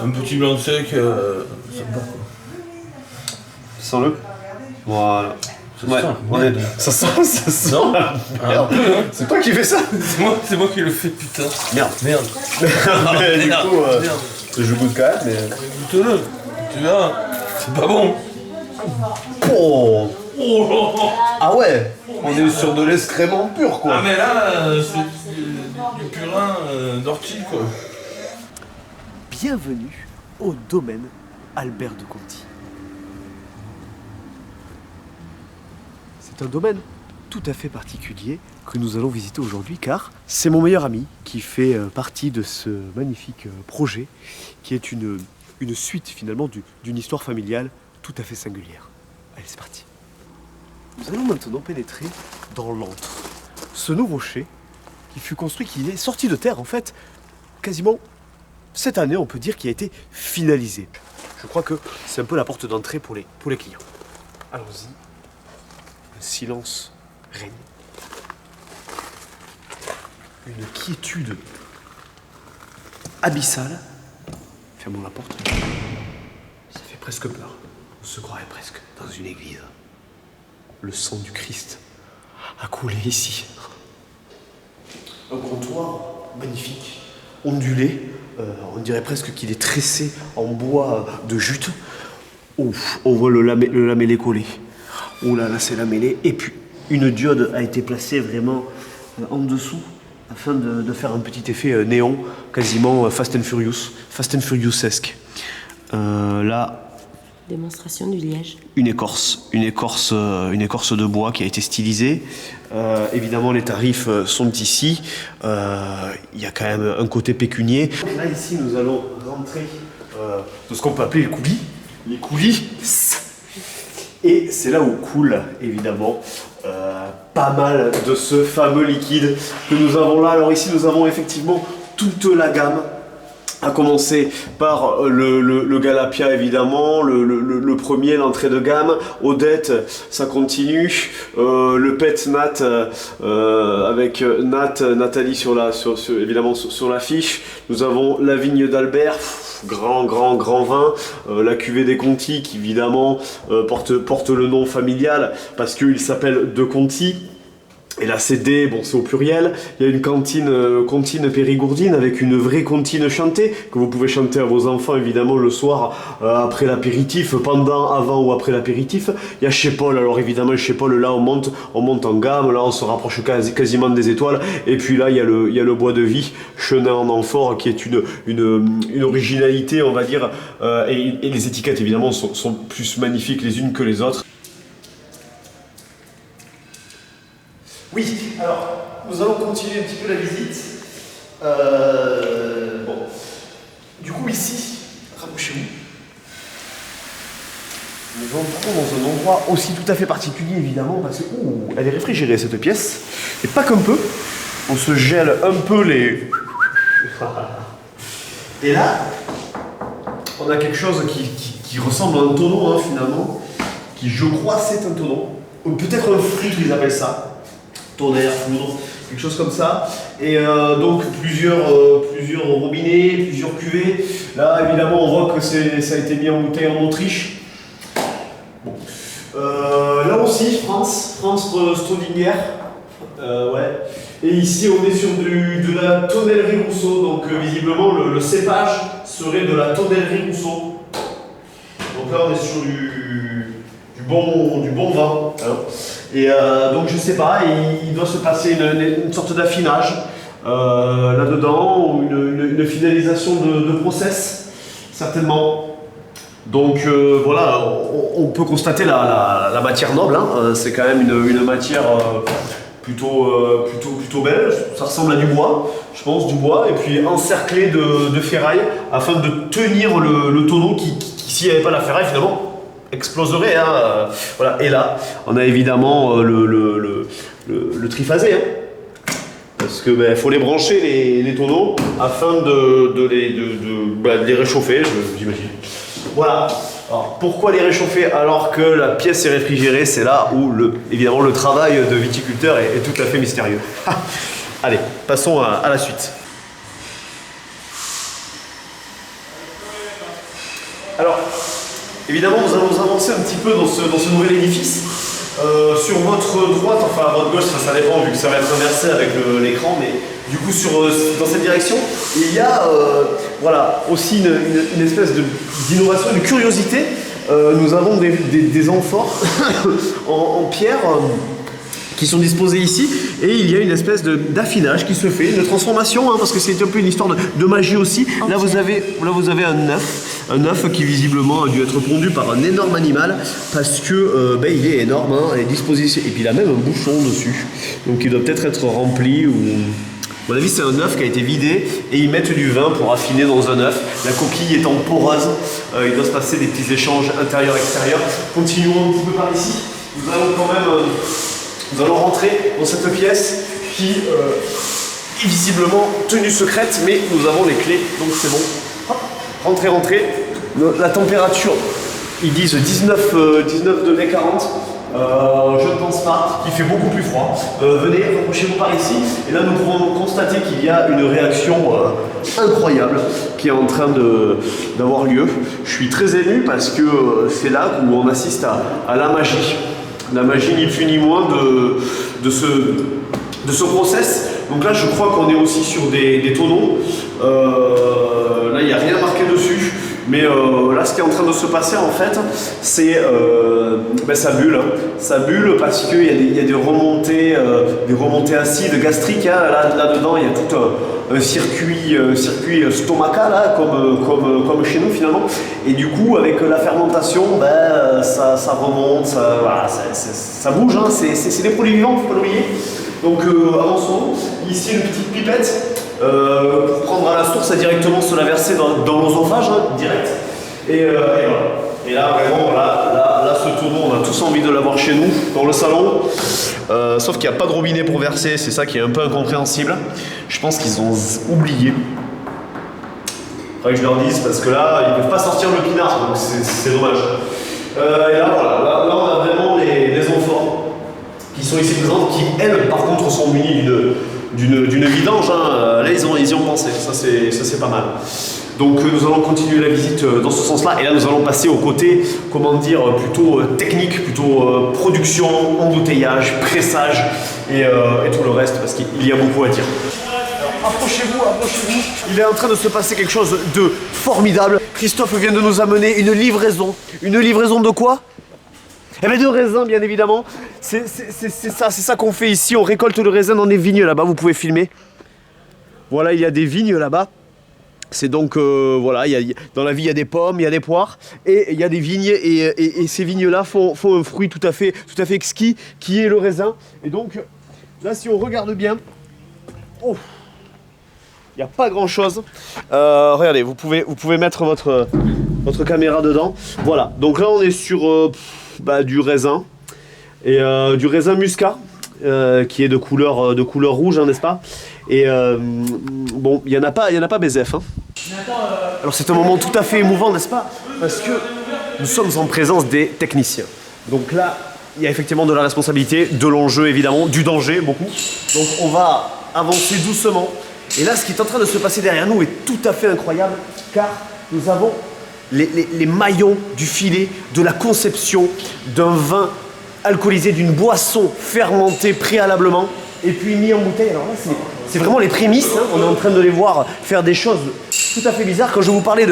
Un petit blanc sec, sympa quoi. Sens-le. Voilà. Ouais, ça sent, ça sent. Non. Merde. C'est toi qui fais ça? C'est moi qui le fais, putain. Merde. Merde. Mais du coup, Merde. je goûte quand même, mais... Goûte-le. Tu verras. C'est pas bon. Oh. Oh. Ah ouais. On est sur de l'excrément pur, quoi. Ah mais là, c'est du purin d'ortie quoi. Bienvenue au domaine Albert de Conti. C'est un domaine tout à fait particulier que nous allons visiter aujourd'hui car c'est mon meilleur ami qui fait partie de ce magnifique projet qui est une suite finalement d'une histoire familiale tout à fait singulière. Allez, c'est parti. Nous allons maintenant pénétrer dans l'antre. Ce nouveau chai qui fut construit, qui est sorti de terre en fait quasiment cette année, on peut dire qu'il a été finalisé. Je crois que c'est un peu la porte d'entrée pour les clients. Allons-y. Le silence règne. Une quiétude abyssale. Fermons la porte. Ça fait presque peur. On se croirait presque dans une église. Le sang du Christ a coulé ici. Un comptoir magnifique, ondulé. On dirait presque qu'il est tressé en bois de jute. Ouf, on voit le lamellé collé. Oh là là, c'est lamellé. Et puis, une diode a été placée vraiment en dessous afin de faire un petit effet néon, quasiment Fast and Furious-esque. Là, démonstration du liège. une écorce de bois qui a été stylisée. Évidemment, les tarifs sont ici. Il y a quand même un côté pécunier. Là, ici, nous allons rentrer de ce qu'on peut appeler les coulis. Et c'est là où coule, évidemment, pas mal de ce fameux liquide que nous avons là. Alors ici, nous avons effectivement toute la gamme. À commencer par le Galapia évidemment, le premier, l'entrée de gamme, Odette, ça continue, le Pet Nat avec Nathalie évidemment sur l'affiche. Nous avons la vigne d'Albert, grand vin, la cuvée des Conti qui évidemment porte le nom familial parce qu'il s'appelle De Conti. Et la CD, bon c'est au pluriel, il y a une comptine périgourdine avec une vraie comptine chantée, que vous pouvez chanter à vos enfants évidemment le soir après l'apéritif, pendant, avant ou après l'apéritif. Il y a chez Paul, alors évidemment chez Paul là on monte en gamme, là on se rapproche quasiment des étoiles, et puis là il y a le bois de vie, Chenin en amphore, qui est une originalité on va dire, et les étiquettes évidemment sont plus magnifiques les unes que les autres. Oui, alors, nous allons continuer un petit peu la visite. Bon. Du coup, ici, rapprochez-vous. Nous entrons dans un endroit aussi tout à fait particulier, évidemment, parce que, elle est réfrigérée, cette pièce. Et pas qu'un peu. On se gèle un peu les... Et là, on a quelque chose qui ressemble à un tonneau, hein, finalement. Qui, je crois, c'est un tonneau. Ou peut-être un flûte, ils appellent ça. Tonnerre, foudre, quelque chose comme ça. Et donc plusieurs robinets, plusieurs cuvées. Là évidemment on voit que ça a été mis en bouteille en Autriche. Bon. Là aussi Franz Staudinger. Ouais. Et ici on est sur de la tonnellerie Rousseau. Donc visiblement le cépage serait de la tonnellerie Rousseau. Donc là on est sur du bon vin. Hein. Et donc je sais pas, il doit se passer une sorte d'affinage là-dedans, ou une finalisation de process, certainement. Donc voilà, on peut constater la matière noble, hein. C'est quand même une matière plutôt belle, ça ressemble à du bois, je pense, du bois, et puis encerclé de ferraille, afin de tenir le tonneau qui s'il n'y avait pas la ferraille finalement, exploserait, hein, voilà. Et là, on a évidemment le triphasé, hein, parce que faut les brancher les tonneaux afin de les réchauffer, j'imagine. Voilà. Alors, pourquoi les réchauffer alors que la pièce est réfrigérée? C'est là où évidemment le travail de viticulteur est tout à fait mystérieux. Allez, passons à la suite. Alors, évidemment, nous allons avancer un petit peu dans ce nouvel édifice. Sur votre droite, enfin à votre gauche, ça dépend vu que ça va être inversé avec l'écran, mais du coup dans cette direction, il y a voilà, aussi une espèce d'innovation, de curiosité. Nous avons des amphores en pierre qui sont disposés ici, et il y a une espèce d'affinage qui se fait, de transformation, hein, parce que c'est un peu une histoire de magie aussi. Là vous avez un œuf qui visiblement a dû être pondu par un énorme animal, parce que il est énorme, hein, il est disposé ici. Et puis il a même un bouchon dessus, donc il doit peut-être être rempli, ou... À mon avis, c'est un œuf qui a été vidé, et ils mettent du vin pour affiner dans un œuf. La coquille étant poreuse, il doit se passer des petits échanges intérieur-extérieur. Continuons un petit peu par ici. Nous allons quand même... Nous allons rentrer dans cette pièce qui est visiblement tenue secrète, mais nous avons les clés, donc c'est bon. Hop, rentrez. La température, ils disent 19 degrés 40. Je ne pense pas, il fait beaucoup plus froid. Venez, rapprochez-vous par ici. Et là, nous pouvons constater qu'il y a une réaction incroyable qui est en train d'avoir lieu. Je suis très ému parce que c'est là où on assiste à la magie. La magie ni plus ni moins de ce process. Donc là je crois qu'on est aussi sur des tonneaux. Là il n'y a rien marqué dessus. Mais là ce qui est en train de se passer en fait, c'est ça bulle. Hein. Ça bulle parce qu'il y a des remontées acides gastriques. Hein. Là-dedans il y a tout un circuit stomacal là, comme chez nous finalement. Et du coup avec la fermentation, ça remonte, ça bouge. Hein. C'est des produits vivants, il ne faut pas l'oublier. Donc avançons. Ici une petite pipette. Pour prendre à la source et directement se la verser dans l'osophage, hein, direct. Et voilà. Et là, vraiment, là, ce tonneau, on a tous envie de l'avoir chez nous, dans le salon. Sauf qu'il n'y a pas de robinet pour verser, c'est ça qui est un peu incompréhensible. Je pense qu'ils ont oublié. Faudrait que je leur dise, parce que là, ils ne peuvent pas sortir le pinard, donc c'est dommage. Et là, voilà, là, on a vraiment les amphores qui sont ici présentes, qui, elles, par contre, sont munies d'une vidange, hein. Là ils y ont pensé, ça c'est pas mal. Donc nous allons continuer la visite dans ce sens-là, et là nous allons passer au côté, comment dire, plutôt technique, plutôt production, embouteillage, pressage et tout le reste, parce qu'il y a beaucoup à dire. Alors, approchez-vous, il est en train de se passer quelque chose de formidable. Christophe vient de nous amener une livraison de quoi ? Eh bien de raisin bien évidemment, c'est ça qu'on fait ici, on récolte le raisin dans des vignes là-bas, vous pouvez filmer. Voilà, il y a des vignes là-bas, c'est donc, voilà, dans la vie il y a des pommes, il y a des poires, et il y a des vignes, et ces vignes-là font un fruit tout à fait exquis, qui est le raisin. Et donc, là si on regarde bien, oh, il n'y a pas grand-chose. Regardez, vous pouvez mettre votre caméra dedans. Voilà, donc là on est sur... du raisin et du raisin muscat qui est de couleur rouge, hein, n'est-ce pas? Et bon, il y en a pas Bézef. Hein. Alors c'est un moment tout à fait émouvant, n'est-ce pas? Parce que nous sommes en présence des techniciens. Donc là, il y a effectivement de la responsabilité, de l'enjeu évidemment, du danger beaucoup. Donc on va avancer doucement. Et là, ce qui est en train de se passer derrière nous est tout à fait incroyable, car nous avons les maillons du filet de la conception d'un vin alcoolisé, d'une boisson fermentée préalablement et puis mis en bouteille. Alors là, c'est vraiment les prémices, hein. On est en train de les voir faire des choses tout à fait bizarres. Quand je vous parlais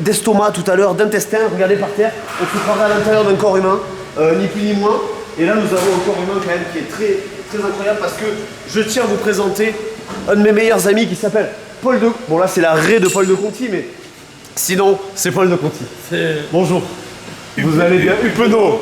d'estomac tout à l'heure, d'intestin, regardez par terre, on se croirait à l'intérieur d'un corps humain, ni plus ni moins. Et là, nous avons un corps humain quand même qui est très, très incroyable, parce que je tiens à vous présenter un de mes meilleurs amis qui s'appelle Paul de... Bon là, c'est la raie de Paul de Conti, mais... Sinon, c'est Paul de Conti. Bonjour. Vous allez bien? Upeno,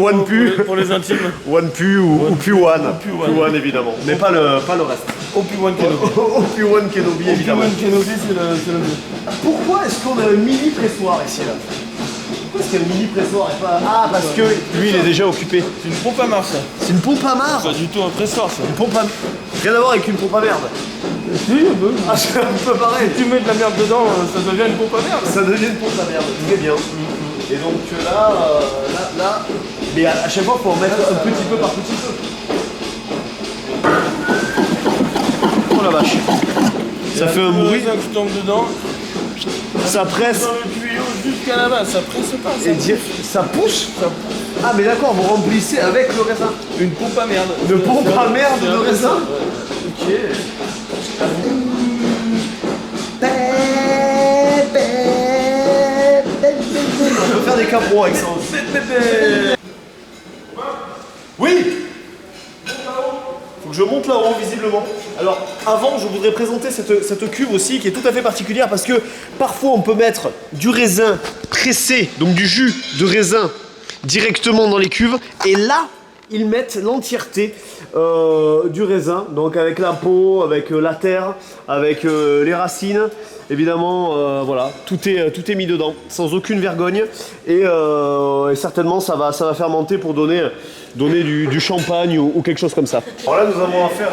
One Pu. Pour les intimes. One Pu ou Pu One. Pu One, évidemment. Mais pas le reste. Opi One Kenobi. Pu One Kenobi, évidemment. Opi One Kenobi, c'est le mieux. Pourquoi est-ce qu'on a un mini pressoir ici, là? Pourquoi est-ce qu'il y a un mini pressoir et pas... Ah, parce que lui, il est déjà occupé. C'est une pompe à marre, ça. C'est une pompe à marre? C'est pas du tout un pressoir, ça. Une pompe à... Rien à voir avec une pompe à merde. Si, un peu. Ah, c'est un peu pareil. Si tu mets de la merde dedans, ça devient une pompe à merde. Ça devient une pompe à merde, très bien. Et donc là, mais à chaque fois, il faut en mettre un petit peu par petit peu. Oh la vache. Ça fait un bruit. Qui tombe dedans. Ça presse. Dans le tuyau jusqu'à là-bas, ça presse pas. Ça pousse. Ah mais d'accord, vous remplissez avec le raisin. Une pompe à merde. Une pompe à merde de raisin. Ok. On peut faire des capros avec ça aussi. Oui. Faut que je monte là-haut visiblement. Alors avant je voudrais présenter cette cuve aussi qui est tout à fait particulière parce que parfois on peut mettre du raisin pressé, donc du jus de raisin directement dans les cuves et là ils mettent l'entièreté du raisin, donc avec la peau, avec la terre, avec les racines. Évidemment, voilà, tout est mis dedans, sans aucune vergogne. Et certainement, ça va fermenter pour donner du champagne ou quelque chose comme ça. Alors là, nous avons affaire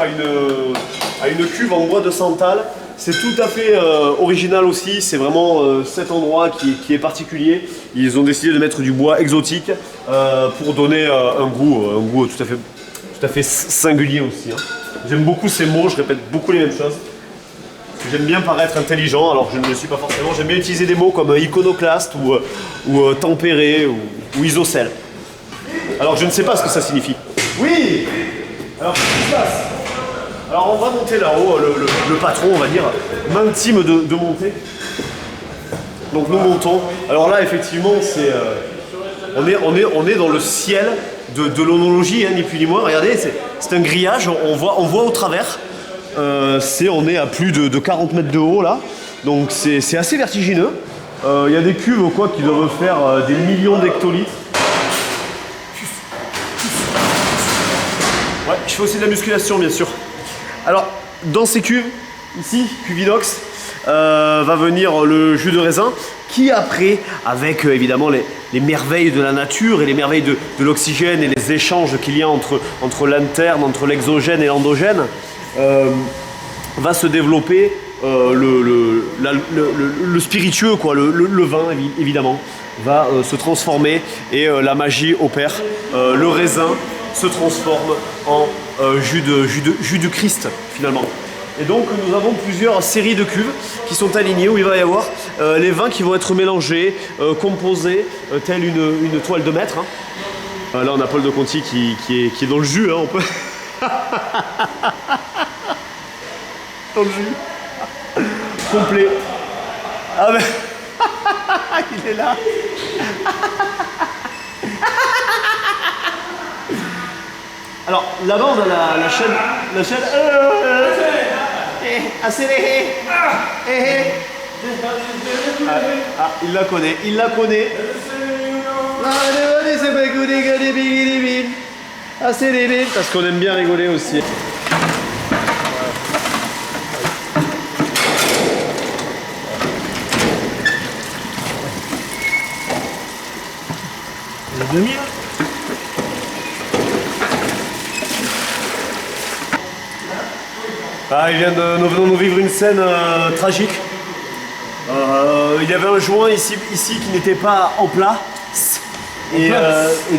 à une cuve en bois de santal. C'est tout à fait original aussi, c'est vraiment cet endroit qui est particulier. Ils ont décidé de mettre du bois exotique pour donner un goût tout à fait singulier aussi. Hein. J'aime beaucoup ces mots, je répète beaucoup les mêmes choses. J'aime bien paraître intelligent, alors je ne le suis pas forcément. J'aime bien utiliser des mots comme iconoclaste ou tempéré ou isocèle. Alors je ne sais pas ce que ça signifie. Oui. Alors qu'est-ce qui se passe? Alors on va monter là-haut, le patron on va dire m'intime de monter. Donc nous montons. Alors là effectivement c'est on est dans le ciel de l'onologie, hein, ni plus ni moins. Regardez, c'est un grillage, on voit au travers. On est à plus de 40 mètres de haut là. Donc c'est assez vertigineux. Il y a des cuves qui doivent faire des millions d'hectolitres. Ouais, je fais aussi de la musculation bien sûr. Alors, dans ces cuves, ici, cuve inox, va venir le jus de raisin qui après, avec évidemment les merveilles de la nature et les merveilles de l'oxygène et les échanges qu'il y a entre l'interne, entre l'exogène et l'endogène, va se développer le spiritueux, quoi, le vin évidemment, va se transformer et la magie opère. Le raisin se transforme en jus du Christ finalement. Et donc nous avons plusieurs séries de cuves qui sont alignées où il va y avoir les vins qui vont être mélangés, composés, telle une toile de maître. Hein. Là on a Paul de Conti qui est dans le jus, hein, on peut. Dans le jus. Complet. Ah mais. Il est là. Alors là-bas on a la chaîne. Ah, il la connaît. Parce qu'on aime bien rigoler aussi. Ah, nous venons de vivre une scène tragique. Il y avait un joint ici qui n'était pas en plat. Et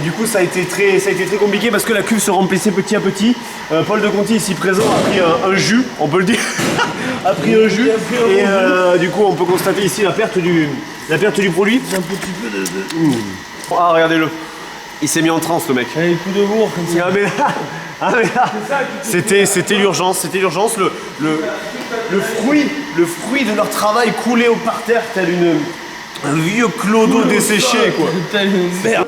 du coup ça a été très compliqué parce que la cuve se remplissait petit à petit. Paul de Conti ici présent a pris un jus, on peut le dire. A pris un jus et du coup on peut constater ici la perte du produit. Un petit peu de... Ah regardez-le. Il s'est mis en transe le mec. Allez, coup de bourre comme ça. Ah mais là, c'était l'urgence, le fruit de leur travail coulé par terre tel un vieux clodo desséché quoi. Telle une merde.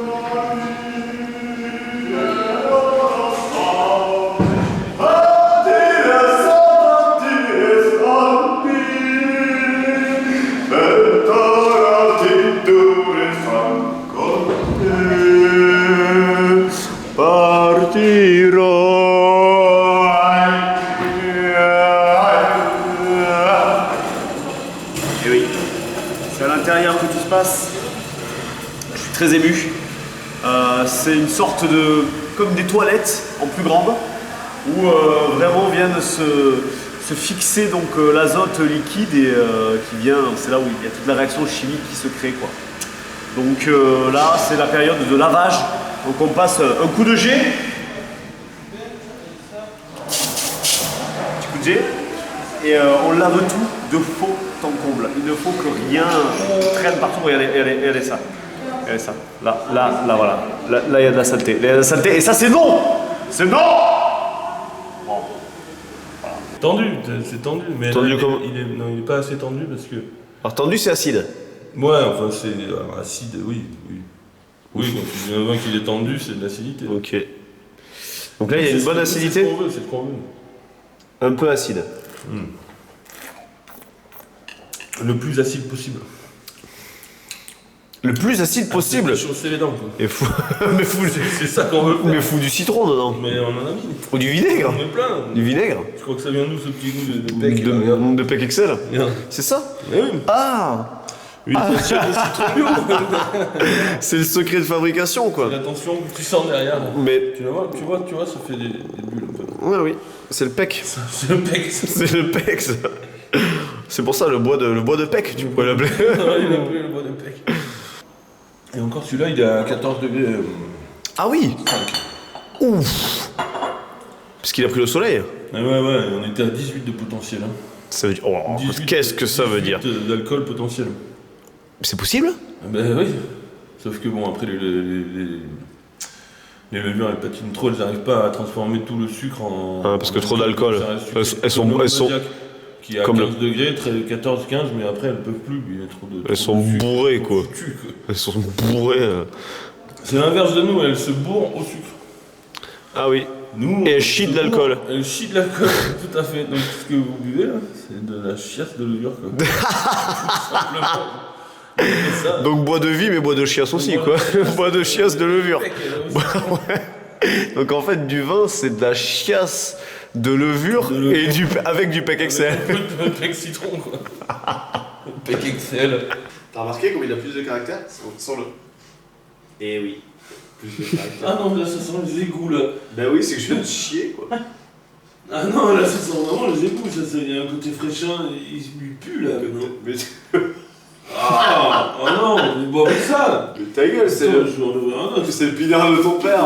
Et oui, c'est à l'intérieur que tout se passe. Je suis très ému. C'est une sorte comme des toilettes en plus grande, où vraiment viennent se fixer donc l'azote liquide et qui vient, c'est là où il y a toute la réaction chimique qui se crée quoi. Donc là c'est la période de lavage, donc on passe un coup de jet, petit coup de jet, et on lave tout de fond ton comble. Il ne faut que rien traîne partout. Regardez ça. Regardez ça. Là, voilà. Là, il y a de la saleté. Là, il y a de la saleté. Et ça, c'est non. C'est non. Bon. Tendu, c'est tendu. Mais Tendu là, comment il est pas assez tendu parce que. Alors, tendu, c'est acide. Ouais, enfin, c'est acide, oui. Oui, quand tu dis un vin qu'il est tendu, c'est de l'acidité. Ok. Donc là, il y a une bonne acidité. C'est ce qu'on veut. Un peu acide. Le plus acide possible. Le plus acide possible. Chausser les dents, quoi. Et fou... mais fou... C'est ça qu'on veut faire. Mais fou du citron dedans. Mais on en a mis. Ou du vinaigre. On est plein. Du vinaigre. Je crois que ça vient d'où ce petit goût de pec De pec XL. Regarde. C'est ça. Oui. Ah. Une tension de citron bio. C'est le secret de fabrication, quoi. La tension que tu sens derrière. Là. Mais... Tu vois, ça fait des bulles un peu. Ouais, oui. C'est le pec. C'est le pec. C'est le pec, ça. C'est pour ça, le bois de pec, tu pourrais l'appeler. Il appelé le bois de pec. Et encore celui-là, il est à 14 degrés. Ah oui. Ouf. Parce qu'il a pris le soleil. Ah ouais, on était à 18 de potentiel. Hein. Ça veut dire... Oh, qu'est-ce que ça veut dire? D'alcool potentiel. C'est possible? Ben oui. Sauf que bon, après les levures, elles patinent trop, elles n'arrivent pas à transformer tout le sucre en... Ah, parce que trop d'alcool. Elles sont qui est à comme 15 degrés, 14-15, mais après elles peuvent plus. Il y a trop de, elles sont bourrées, quoi. Foutu, quoi. Elles sont bourrées. C'est l'inverse de nous, elles se bourrent au sucre. Ah oui. Nous, et elles chient de l'alcool. Elles chient de l'alcool, tout à fait. Donc ce que vous buvez là, c'est de la chiasse de levure, quoi. Tout simplement. Ça, donc bois de vie, mais bois de chiasse aussi, quoi. Bois de chiasse de levure. Ouais. Donc en fait, du vin, c'est de la chiasse de levure, et avec du pec XL. Le pec citron, quoi. Le pec XL. T'as remarqué comme il a plus de caractère? Sens-le. Eh oui. Plus de caractère. Ah non, là ça sent les égouts, là. Ben oui, c'est que je viens de chier, quoi. Ah non, là ça sent vraiment les égouts, ça, il y a un côté fraîchant, il pue, là. Mais Ah oh non, mais bois avec ça. mais ta gueule, c'est Attends, le... je vais en ouvrir un autre. C'est le pinard de ton père.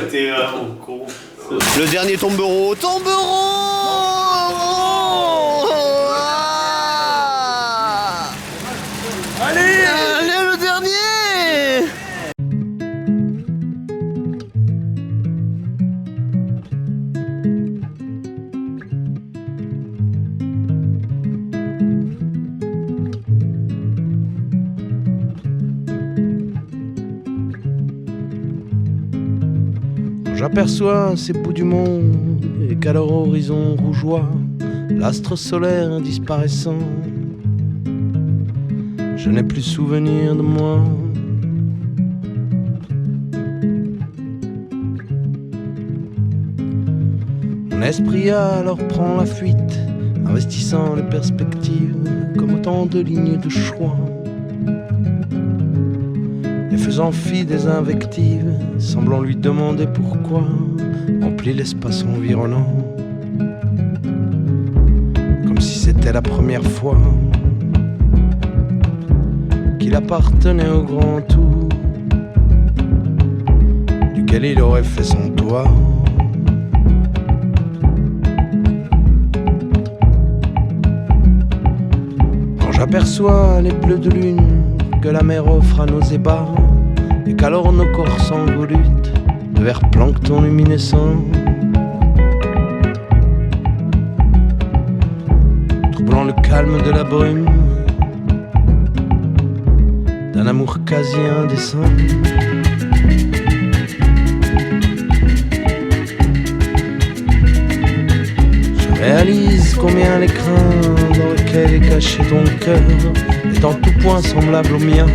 T'es vraiment con. Le dernier tombereau. Tombereau. Allez, le dernier. J'aperçois ces bouts du monde et qu'à leur horizon rougeois, l'astre solaire disparaissant, je n'ai plus souvenir de moi. Mon esprit alors prend la fuite, investissant les perspectives comme autant de lignes de choix, et faisant fi des invectives, semblant lui demander pourquoi, remplit l'espace environnant, comme si c'était la première fois qu'il appartenait au grand tout, duquel il aurait fait son toit. Quand j'aperçois les bleus de lune que la mer offre à nos ébats, et qu'alors nos corps s'envolutent de vers plancton luminescent, troublant le calme de la brume d'un amour quasi indécent. Je réalise combien l'écrin dans lequel est caché ton cœur est en tout point semblable au mien,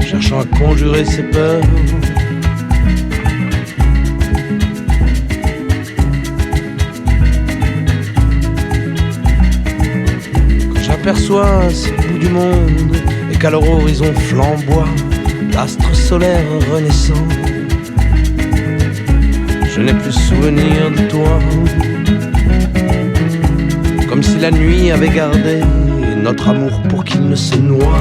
cherchant à conjurer ses peurs. Quand j'aperçois ce bout du monde et qu'à leur horizon flamboie l'astre solaire renaissant, je n'ai plus souvenir de toi, comme si la nuit avait gardé notre amour pour qu'il ne se noie.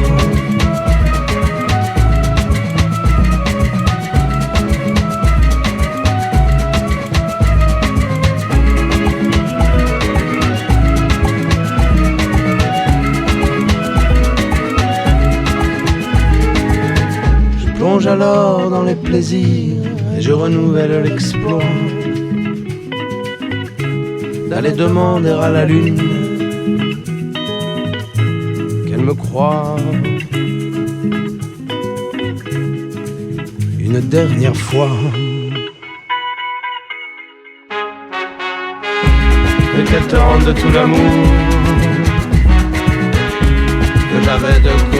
plonge alors dans les plaisirs et je renouvelle l'exploit d'aller demander à la lune qu'elle me croit une dernière fois. Et qu'elle te rende tout l'amour que j'avais de